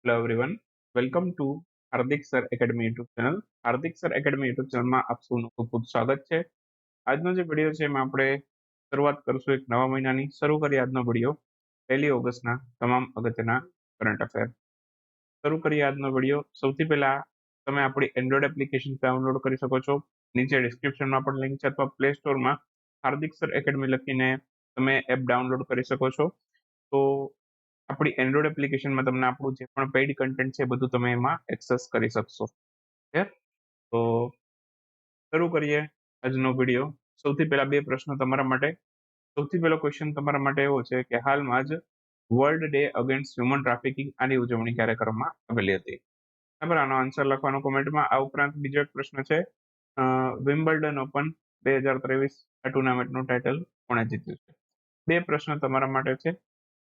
Hello everyone, welcome to Hardik sir academy YouTube channel. Hardik sir academy YouTube ચેનલમાં આપ સૌનું ખૂબ ખૂબ સ્વાગત છે. આજનો જે વિડીયો છે એમાં આપણે શરૂઆત કરશું એક નવા મહિનાની. શરૂ કરીએ આજનો વિડીયો 1 ઓગસ્ટના તમામ અગત્યના કરંટ અફેર. શરૂ કરીએ આજનો વિડીયો. સૌથી પહેલા તમે આપણી એન્ડ્રોઇડ એપ્લિકેશન ડાઉનલોડ કરી શકો છો. નીચે ડિસ્ક્રિપ્શનમાં પણ લિંક છે, અથવા પ્લે સ્ટોરમાં હાર્દિક સર એકેડમી લખીને તમે એપ ડાઉનલોડ કરી શકો છો. તો આપણી એન્ડ્રોઇડ એપ્લિકેશનમાં તમને આપણું જે પણ પેઇડ કન્ટેન્ટ છે બધું તમે એમાં એક્સેસ કરી શકશો. તો શરૂ કરીએ આજનો વિડીયો. સૌથી પહેલા બે પ્રશ્નો તમારા માટે. સૌથી પહેલો ક્વેશ્ચન તમારા માટે એવો છે કે હાલમાં જ world day against human trafficking આની ઉજવણી ક્યારે કરવામાં આવેલી હતી? બરાબર, આનો આન્સર લખવાનો કોમેન્ટમાં. આ ઉપરાંત બીજો એક પ્રશ્ન છે, વિમ્બલ્ડન ઓપન 2023 આ ટુર્નામેન્ટનું ટાઇટલ કોણે જીત્યું છે? બે પ્રશ્ન તમારા માટે છે,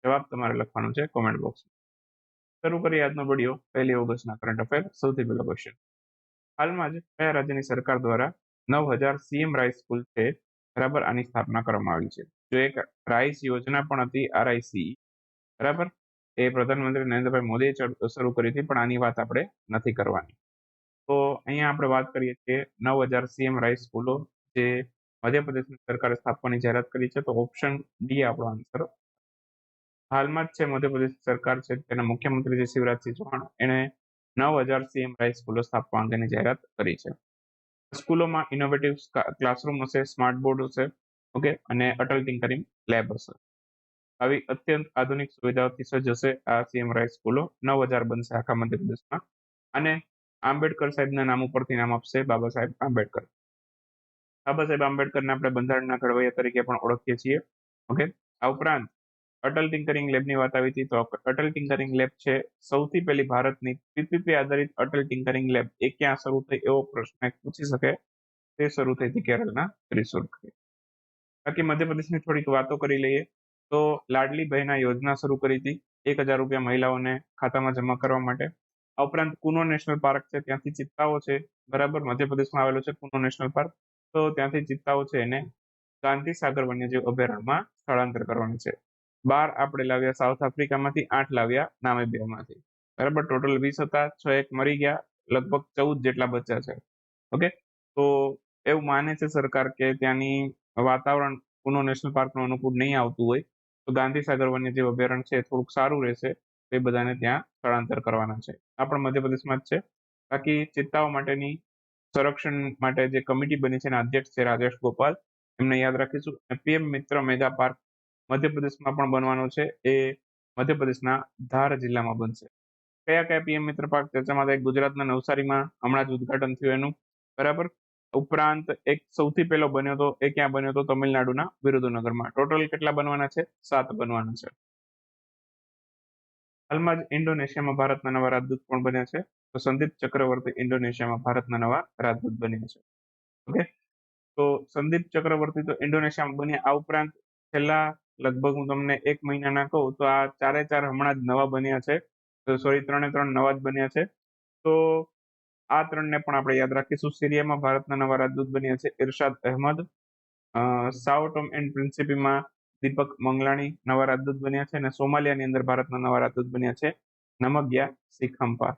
જવાબ તમારે લખવાનો છે કોમેન્ટ બોક્સમાં. શરૂ કરીએ આજનો વિડીયો 1 ઓગસ્ટના કરંટ અફેર. સૌથી પહેલો ક્વેશ્ચન, હાલમાં જ કયા રાજ્યની સરકાર દ્વારા 9000 સીએમ રાઈસ સ્કૂલ છે, બરાબર, આની સ્થાપના કરવામાં આવી છે? જો એક રાઈસ યોજના પણ હતી, RIC, બરાબર, એ પ્રધાનમંત્રી નરેન્દ્રભાઈ મોદીએ શરૂ કરી હતી, પણ આની વાત આપણે નથી કરવાની. તો અહીંયા આપણે વાત કરીએ છીએ 9000 સીએમ રાઈસ સ્કૂલો જે મધ્યપ્રદેશની સરકારે સ્થાપવાની જાહેરાત કરી છે. તો ઓપ્શન ડી આપણો આન્સર. હાલમાં જ છે મધ્યપ્રદેશ સરકાર છે, તેના મુખ્યમંત્રી છે શિવરાજસિંહ ચૌહાણ, એને 9000 સીએમ રાઈસ સ્કૂલો સ્થાપવા અંગેની જાહેરાત કરી છે. સ્કૂલોમાં ઇનોવેટિવ ક્લાસરૂમ હશે, સ્માર્ટ બોર્ડ હશે, ઓકે, અને અટલ ટિંકરિંગ લેબ હશે. આવી અત્યંત આધુનિક સુવિધાઓથી સજ્જ હશે આ સીએમ રાઈસ સ્કૂલો. 9000 બનશે આખા મધ્યપ્રદેશમાં. અને આંબેડકર સાહેબના નામ ઉપરથી નામ આપશે, બાબા સાહેબ આંબેડકર. બાબા સાહેબ આંબેડકરને આપણે બંધારણના ઘડવૈયા તરીકે પણ ઓળખીએ છીએ. ઓકે, આ ઉપરાંત અટલ ટિંકરિંગ લેબની વાત આવી હતી. તો અટલ ટિંકરિંગ લેબ છે સૌથી પહેલી ભારતની PPP આધારિત અટલ ટિંકરિંગ લેબ. એ ક્યાં શરૂ થઈ એવો પ્રશ્ન પૂછી શકે. તે શરૂ થઈ હતી કેરળના ત્રિશુર ખાતે. બાકી મધ્યપ્રદેશની થોડીક વાતો કરી લઈએ. તો લાડલી બહેના યોજના શરૂ કરી હતી, 1000 રૂપિયા મહિલાઓને ખાતામાં જમા કરવા માટે. આ ઉપરાંત કુનો નેશનલ પાર્ક છે, ત્યાંથી ચિત્તાઓ છે, બરાબર, મધ્યપ્રદેશમાં આવેલો છે કુનો નેશનલ પાર્ક. તો ત્યાંથી ચિત્તાઓ છે એને ગાંધી સાગર વન્યજીવ અભયારણ્યમાં સ્થળાંતર કરવાનું છે. 12 આપણે લાવ્યા સાઉથ આફ્રિકામાંથી, 8 લાવ્યા નામિબિયામાંથી, બરાબર. ટોટલ 20 હતા, 6 એક મરી ગયા, લગભગ 14 જેટલા બચ્યા છે. ઓકે, તો એવું માને છે સરકાર કે ત્યાંની વાતાવરણ કુનો નેશનલ પાર્કનું અનુકૂળ નહીં આવતું હોય, તો ગાંધી સાગર વન્યજીવ અભયારણ્ય છે થોડુંક સારું રહેશે, તો એ બધાને ત્યાં સ્થળાંતર કરવાના છે. આ પણ મધ્યપ્રદેશમાં જ છે. બાકી ચિત્તાઓ માટેની સંરક્ષણ માટે જે કમિટી બની છે એના અધ્યક્ષ છે રાજેશ ગોપાલ, એમને યાદ રાખીશું. PM મિત્ર મેગા પાર્ક મધ્યપ્રદેશમાં પણ બનવાનો છે, એ મધ્યપ્રદેશના ધાર જિલ્લામાં બનશે. કયા કયા PM મિત્ર પાર્ક ચર્ચામાં થાય? ગુજરાતના નવસારીમાં હમણાં જ ઉદઘાટન થયું એનું, બરાબર. ઉપરાંત એક સૌથી પહેલો બન્યો હતો, એ ક્યાં બન્યો હતો? તમિલનાડુના વિરુધુનગરમાં. ટોટલ કેટલા બનવાના છે? 7 બનવાના છે. હાલમાં જ ઇન્ડોનેશિયામાં ભારતના નવા રાજદૂત પણ બન્યા છે. તો સંદીપ ચક્રવર્તી ઇન્ડોનેશિયામાં ભારતના નવા રાજદૂત બન્યા છે. ઓકે, તો સંદીપ ચક્રવર્તી તો ઇન્ડોનેશિયામાં બન્યા. આ ઉપરાંત છેલ્લા લગભગ હું તમને 1 મહિનાના કહું તો આ 4 હમણાં જ નવા બન્યા છે. તો સોરી, 3 નવા જ બન્યા છે. તો આ 3ને પણ આપણે યાદ રાખીશું. સિરિયામાં ભારતના નવા રાજદૂત બન્યા છે ઇરશાદ અહેમદ. સાઓ ટોમ એન્ડ પ્રિન્સિપીમાં દીપક મંગલાણી નવા રાજદૂત બન્યા છે. અને સોમાલિયાની અંદર ભારતના નવા રાજદૂત બન્યા છે નમગ્યા સિખમ્પા.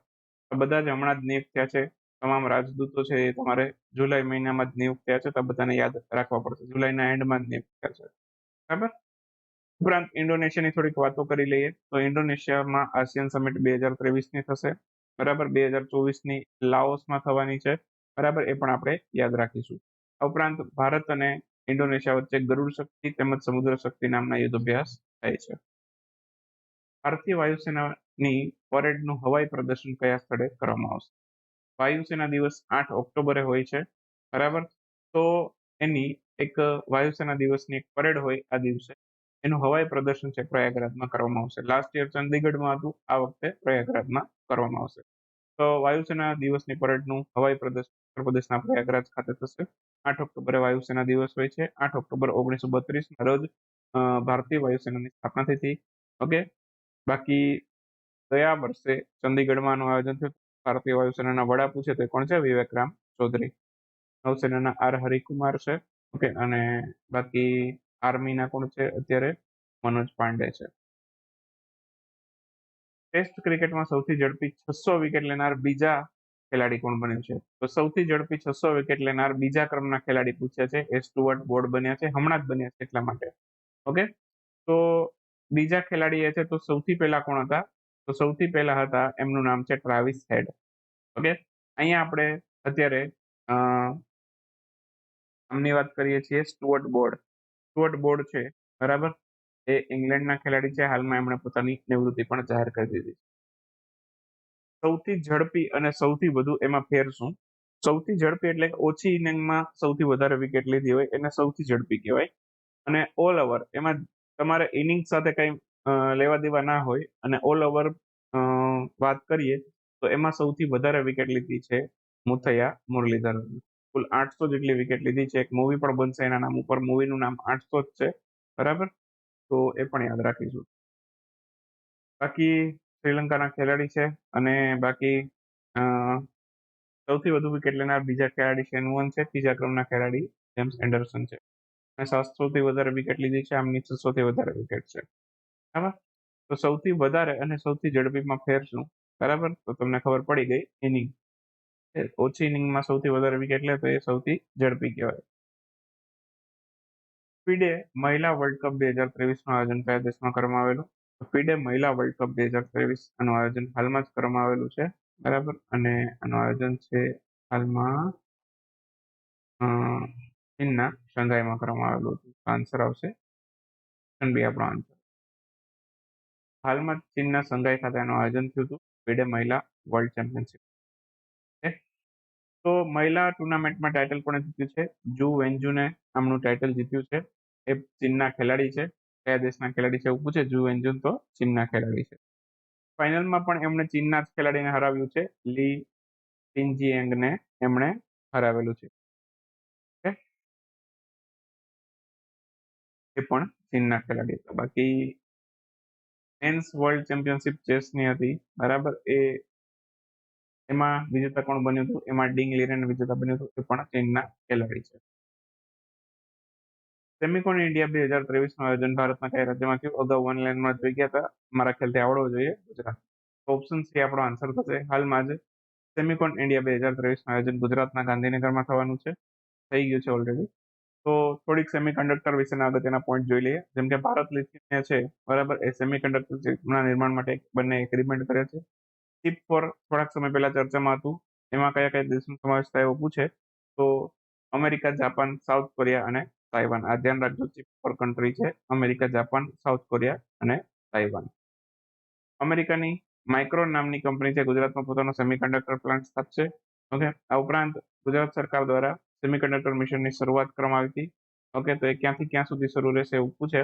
આ બધા જ હમણાં જ નિયુક્ત થયા છે. તમામ રાજદૂતો છે એ તમારે જુલાઈ મહિનામાં જ નિયુક્ત થયા છે, તો બધાને યાદ રાખવા પડશે. જુલાઈના એન્ડમાં જ નિયુક્ત થયા છે, બરાબર. ઉપરાંત ઇન્ડોનેશિયાની થોડીક વાતો કરી લઈએ. તો ઇન્ડોનેશિયામાં આસિયાન સમિટ 2023ની થશે, બરાબર. 2024ની લાઓસમાં થવાની છે, બરાબર, એ પણ આપણે યાદ રાખીશું. આ ઉપરાંત ભારત અને ઇન્ડોનેશિયા વચ્ચે ગરુડ શક્તિ તેમજ સમુદ્ર શક્તિ નામના યુદ્ધ અભ્યાસ થાય છે. ભારતીય વાયુસેનાની પરેડનું હવાઈ પ્રદર્શન કયા સ્થળે કરવામાં આવશે? વાયુસેના દિવસ 8 ઓક્ટોબરે હોય છે, બરાબર. તો એની એક વાયુસેના દિવસની એક પરેડ હોય આ દિવસે, એનું હવાઈ પ્રદર્શન છે પ્રયાગરાજમાં કરવામાં આવશે. લાસ્ટ યર ચંદીગઢમાં હતું, આ વખતે પ્રયાગરાજમાં કરવામાં આવશે. તો વાયુસેના દિવસની પરેડનું હવાઈ પ્રદર્શન ઉત્તર પ્રદેશના પ્રયાગરાજ ખાતે થશે. 8 ઓક્ટોબરે વાયુસેના દિવસ હોય છે. 8 ઓક્ટોબર 1932ના રોજ ભારતીય વાયુસેનાની સ્થાપના થઈ હતી. ઓકે, બાકી ગયા વર્ષે ચંદીગઢમાં આનું આયોજન થયું. ભારતીય વાયુસેનાના વડા પૂછે તો કોણ છે? વિવેકરામ ચૌધરી. નૌસેનાના R હરિકુમાર છે. ઓકે, અને બાકી આર્મીના કોણ છે અત્યારે? મનોજ પાંડે છે. ટેસ્ટ ક્રિકેટમાં સૌથી ઝડપી 600 વિકેટ લેનાર બીજા ખેલાડી કોણ બન્યો છે? તો સૌથી ઝડપી 600 વિકેટ લેનાર બીજા ક્રમના ખેલાડી પૂછ્યા છે. એ સ્ટુઅર્ટ બોર્ડ બન્યા છે, હમણાં જ બન્યા છે એટલા માટે. ઓકે, તો બીજા ખેલાડી એ છે તો સૌથી પહેલા કોણ હતા? તો સૌથી પહેલા હતા, એમનું નામ છે ટ્રાવિસ હેડ. ઓકે, અહીંયા આપણે અત્યારે આમની વાત કરીએ છીએ. સ્ટુઅર્ટ બોર્ડ છે, બરાબર, એ ઇંગ્લેન્ડના ખેલાડી છે. હાલમાં એમણે પોતાની નિવૃત્તિ પણ જાહેર કરી દીધી. સૌથી ઝડપી અને સૌથી વધુ એમાં ફેર શું? સૌથી ઝડપી એટલે કે ઓછી ઇનિંગમાં સૌથી વધારે વિકેટ લીધી હોય એને સૌથી ઝડપી કહેવાય. અને ઓલ ઓવર, એમાં તમારે ઇનિંગ સાથે કઈ લેવા દેવા ના હોય અને ઓલ ઓવર વાત કરીએ તો એમાં સૌથી વધારે વિકેટ લીધી છે મુથૈયા મુરલીધરન. કુલ 800 જેટલી વિકેટ લીધી છે. એક મૂવી પણ બનશે એના નામ ઉપર, મૂવીનું નામ 800 જ છે, બરાબર, તો એ પણ યાદ રાખીશું. બાકી શ્રીલંકાના ખેલાડી છે. અને બાકી સૌથી વધુ વિકેટ લેનાર બીજા ખેલાડી શેન વોર્ન છે. ત્રીજા ક્રમના ખેલાડી જેમ્સ એન્ડરસન છે. અને 700 થી વધારે વિકેટ લીધી છે. આમની 600 થી વધારે વિકેટ છે, બરાબર. તો સૌથી વધારે અને સૌથી ઝડપીમાં ફેર શું? બરાબર, તો તમને ખબર પડી ગઈ. ઇનિંગ, ઓછી ઇનિંગમાં સૌથી વધારે વિકેટ લે તો એ સૌથી ઝડપી કહેવાય. ફીડે મહિલા વર્લ્ડ કપ 2023 નું આયોજન કયા દેશમાં કરવામાં આવેલું? ફીડે મહિલા વર્લ્ડ કપ 2023 આનું આયોજન હાલમાં જ કરવામાં આવેલું છે, બરાબર. અને આનું આયોજન છે હાલમાં ચીનના શંઘાઈમાં કરવામાં આવેલું હતું. આન્સર આવશે બી આપણો આન્સર. હાલમાં ચીનના શંઘાઈ ખાતે આનું આયોજન થયું હતું, ફીડે મહિલા વર્લ્ડ ચેમ્પિયનશિપ. તો મહિલા ટુર્નામેન્ટમાં ટાઇટલ કોણે જીત્યું છે? જુ વેન્જુને આમનું ટાઇટલ જીત્યું છે. એ ચીનના ખેલાડી છે. કયા દેશના ખેલાડી છે એવું પૂછે, જુ વેન્જુન તો ચીનના ખેલાડી છે. ફાઇનલમાં પણ એમણે ચીનના જ ખેલાડીને હરાવ્યું છે. લી ટિનજીએંગને એમણે હરાવેલું છે. એ પણ ચીનના ખેલાડી હતા. બાકી મેન્સ વર્લ્ડ ચેમ્પિયનશિપ ચેસની હતી, બરાબર, એમાં વિજેતા કોણ બન્યું હતું? એમાં ડિંગ લીરેન વિજેતા બન્યું હતું. એ પણ ચીનના ખેલાડી છે. સેમિકોન ઇન્ડિયા 2023 નું આયોજન ભારતના કયા રાજ્યમાં થયું? અગાઉ ઓનલાઈનમાં જોઈ ગયા હતા, મારા ખ્યાલથી આવડવો જોઈએ, ગુજરાત. ઓપ્શન સી આપણો આન્સર થશે. હાલમાં જ સેમિકોન ઇન્ડિયા 2023 નું આયોજન ગુજરાતના ગાંધીનગરમાં થવાનું છે, થઈ ગયું છે ઓલરેડી. તો થોડીક સેમિકન્ડક્ટર વિશેના અગત્યના પોઈન્ટ જોઈ લઈએ. જેમ કે ભારત લિથિયન છે, બરાબર, એ સેમિકન્ડક્ટરના નિર્માણ માટે બંને એગ્રીમેન્ટ કરે છે. ચિપ પર થોડાક સમય પહેલા ચર્ચામાં હતું. એમાં કયા કયા દેશનો સમાવેશ થાય એવું પૂછે તો અમેરિકા, જાપાન, સાઉથ કોરિયા અને તાઇવાન. આ ધ્યાન રાખજો, ચિપ પર કન્ટ્રી છે અમેરિકા, જાપાન, સાઉથ કોરિયા અને તાઇવાન. અમેરિકાની માઇક્રોન નામની કંપની છે, ગુજરાતમાં પોતાનો સેમિકન્ડક્ટર પ્લાન્ટ સ્થાપશે. ઓકે, આ ઉપરાંત ગુજરાત સરકાર દ્વારા સેમિકન્ડક્ટર મિશનની શરૂઆત કરવામાં આવી હતી. ઓકે, તો એ ક્યાંથી ક્યાં સુધી શરૂ રહેશે એવું પૂછે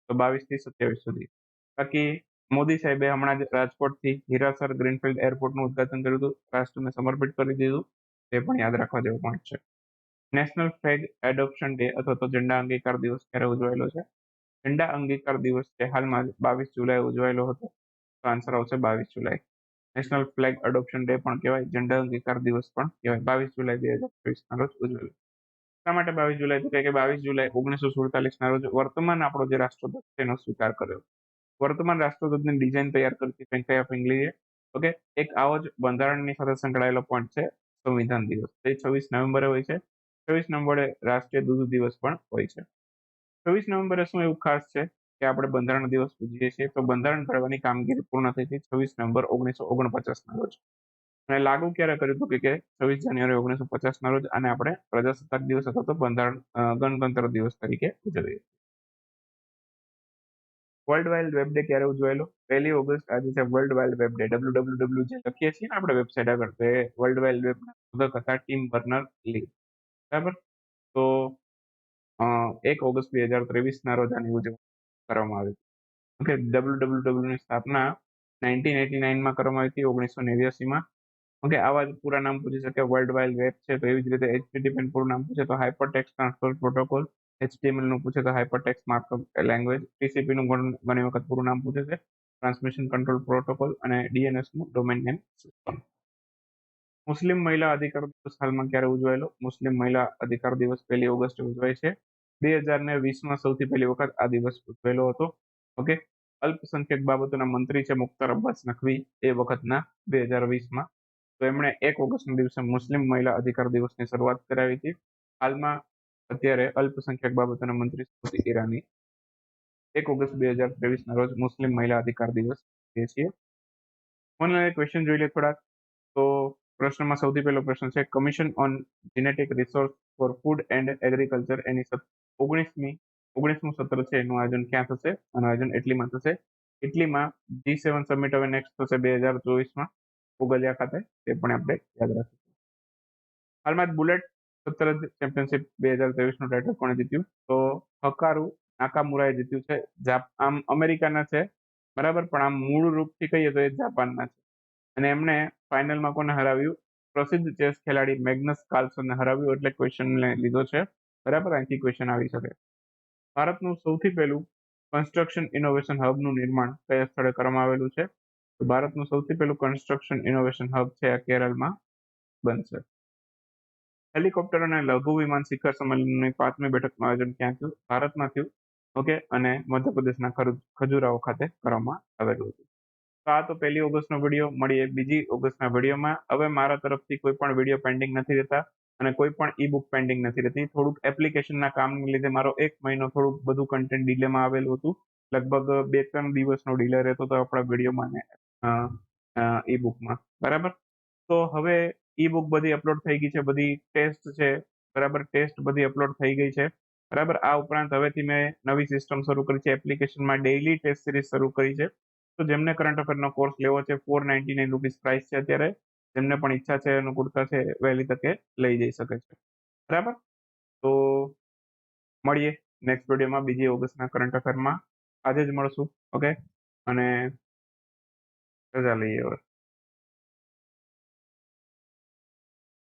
તો 22 થી 27 સુધી. બાકી મોદી સાહેબે હમણાં જ રાજકોટથી હીરાસર ગ્રીનફિલ્ડ એરપોર્ટનું ઉદઘાટન કર્યું હતું, રાષ્ટ્રને સમર્પિત કરી દીધું. એ પણ યાદ રાખવા જેવો પોઈન્ટ છે. નેશનલ ફ્લેગ એડોપ્શન ડે અથવા તો ઝંડા અંગીકાર દિવસ ક્યારે ઉજવાયેલો છે? ઝંડા અંગીકાર દિવસ છે હાલમાં 22 જુલાઈ ઉજવાયેલો હતો. તો આન્સર આવશે 22 જુલાઈ. નેશનલ ફ્લેગ એડોપ્શન ડે પણ કહેવાય, ઝંડા અંગીકાર દિવસ પણ કહેવાય. 22 જુલાઈ 2023 ના રોજ ઉજવેલો. શા માટે 22 જુલાઈ? તો કે 22 જુલાઈ 1947 ના રોજ વર્તમાન આપણો જે રાષ્ટ્રધ્વજ છે એનો સ્વીકાર કર્યો. વર્તમાન રાષ્ટ્રધ્વજની ડિઝાઇન તૈયાર કરતી વેંકૈયા ફિંગલીએ. ઓકે, એક આવો જ બંધારણની સાથે સંકળાયેલો પોઈન્ટ છે સંવિધાન દિવસ. તે 26 નવેમ્બરે હોય છે. 26 નવેમ્બરે રાષ્ટ્રીય દૂધ દિવસ પણ હોય છે. 26 નવેમ્બરે શું એવું ખાસ છે કે આપણે બંધારણ દિવસ ઉજવીએ છીએ? તો બંધારણ ઘડવાની કામગીરી પૂર્ણ થઈ હતી 26 નવેમ્બર 1949 ના રોજ. અને લાગુ ક્યારે કર્યું હતું કે 26 જાન્યુઆરી 1950 ના રોજ. આને આપણે પ્રજાસત્તાક દિવસ અથવા તો ગણતંત્ર દિવસ તરીકે ઉજવીએ. વર્લ્ડ વાઇડ વેબ ડે ક્યારે ઉજવાયેલો? 1 ઓગસ્ટ. આજે છે world wide web day. www જે લખીએ છીએ ને આપણે વેબસાઇટ આગળ, તે વર્લ્ડ વાઇડ વેબ શોધક હતા ટીમ બર્નર લી, બરાબર. તો 1 ઓગસ્ટ 2023 ના રોજ આની ઉજવણી કરવામાં આવી. ઓકે, www ની સ્થાપના 1989 માં કરવામાં આવી હતી, 1989માં. ઓકે, આવા જ પૂરા નામ પૂછી શકે. વર્લ્ડ વાઇડ વેબ છે તો એવી જ રીતે HTTP નું પૂરું નામ પૂછે તો hyper text transfer protocol. HTML નું પૂછે તો hyper text markup language. TCP નું ઘણી વખત પૂરું નામ પૂછે છે, ટ્રાન્સમિશન કંટ્રોલ પ્રોટોકોલ. અને DNS નું ડોમેન નેમ સિસ્ટમ. મુસ્લિમ મહિલા અધિકાર દિવસ હાલમાં ક્યારે ઉજવાયેલો? મુસ્લિમ મહિલા અધિકાર દિવસ 1 ઓગસ્ટ ઉજવાય છે. 2020માં સૌથી પહેલી વખત આ દિવસ ઉજવાયેલો હતો. ઓકે, અલ્પસંખ્યક બાબતોના મંત્રી છે મુખ્તાર અબ્બાસ નકવી એ વખતના 2020માં. તો એમણે 1 ઓગસ્ટના દિવસે મુસ્લિમ મહિલા અધિકાર દિવસની શરૂઆત કરાવી હતી. હાલમાં અત્યારે અલ્પસંખ્યક બાબતોના મંત્રી સ્મૃતિ ઈરાની 1 ઓગસ્ટ 2023ના રોજ મુસ્લિમ મહિલા અધિકાર દિવસ એ છીએ. ઓનલાઈન ક્વેશ્ચન જોઈ લે થોડાક. તો પ્રશ્નમાં સૌથી પહેલો પ્રશ્ન છે commission on genetic resource for food and agriculture એની 19મી સત્ર છે એનું આયોજન ક્યાં થશે? આનું આયોજન ઇટલીમાં થશે. ઇટલીમાં G7 સમિટ હવે નેક્સ્ટ થશે 2024માં ઉગલિયા ખાતે. તે પણ આપણે યાદ રાખીશું. હાલમાં જ બુલેટ સત્તર ચેમ્પિયનશિપ 2023નું ટાઇટલ કોણે જીત્યું? તો હકારુ નાકામુરાએ જીત્યું છે. આમ અમેરિકાના છે બરાબર, પણ આમ મૂળ રૂપથી કહીએ તો એ જાપાનના છે. અને એમને ફાઇનલમાં કોને હરાવ્યું? પ્રસિદ્ધ ચેસ ખેલાડી મેગ્નસ કાર્લસનને હરાવ્યું. એટલે ક્વેશ્ચન લીધો છે બરાબર, અહીંથી ક્વેશ્ચન આવી શકે. ભારતનું સૌથી પહેલું કન્સ્ટ્રક્શન ઇનોવેશન હબનું નિર્માણ કયા સ્થળે કરવામાં આવેલું છે? તો ભારતનું સૌથી પહેલું કન્સ્ટ્રક્શન ઇનોવેશન હબ છે આ કેરળમાં બનશે. હેલિકોપ્ટર અને લઘુ વિમાન શિખર સંમેલનની 5મી બેઠકનું આયોજન ક્યાં થયું? ભારતમાં થયું. ઓકે, અને મધ્યપ્રદેશના ખજુરાહો ખાતે કરવામાં આવેલું હતું. તો આ તો 1 ઓગસ્ટનો વિડીયો. મળીએ 2 ઓગસ્ટના વિડીયોમાં. હવે મારા તરફથી કોઈ પણ વિડીયો પેન્ડિંગ નથી રહેતા અને કોઈ પણ ઈ બુક પેન્ડિંગ નથી રહેતી. થોડુંક એપ્લિકેશનના કામને લીધે મારો 1 મહિનો થોડુંક બધું કન્ટેન્ટ ડિલેમાં આવેલું હતું. લગભગ 2-3 દિવસનો ડિલે રહેતો હતો આપણા વિડીયોમાં ને ઈ બુકમાં બરાબર. તો હવે ઈ બુક બધી અપલોડ થઈ ગઈ છે, બધી ટેસ્ટ છે બરાબર, ટેસ્ટ બધી અપલોડ થઈ ગઈ છે બરાબર. આ ઉપરાંત હવેથી મેં નવી સિસ્ટમ શરૂ કરી છે, એપ્લિકેશનમાં ડેઇલી ટેસ્ટ સિરીઝ શરૂ કરી છે. તો જેમને કરંટ અફેરનો કોર્સ લેવો છે 499 રૂપીસ પ્રાઇસ છે અત્યારે. જેમને પણ ઈચ્છા છે અનુકૂળતા છે વહેલી તકે લઈ જઈ શકે છે બરાબર. તો મળીએ નેક્સ્ટ વિડીયોમાં 2 ઓગસ્ટના કરંટ અફેરમાં. આજે જ મળશું. ઓકે, અને રજા લઈએ હવે.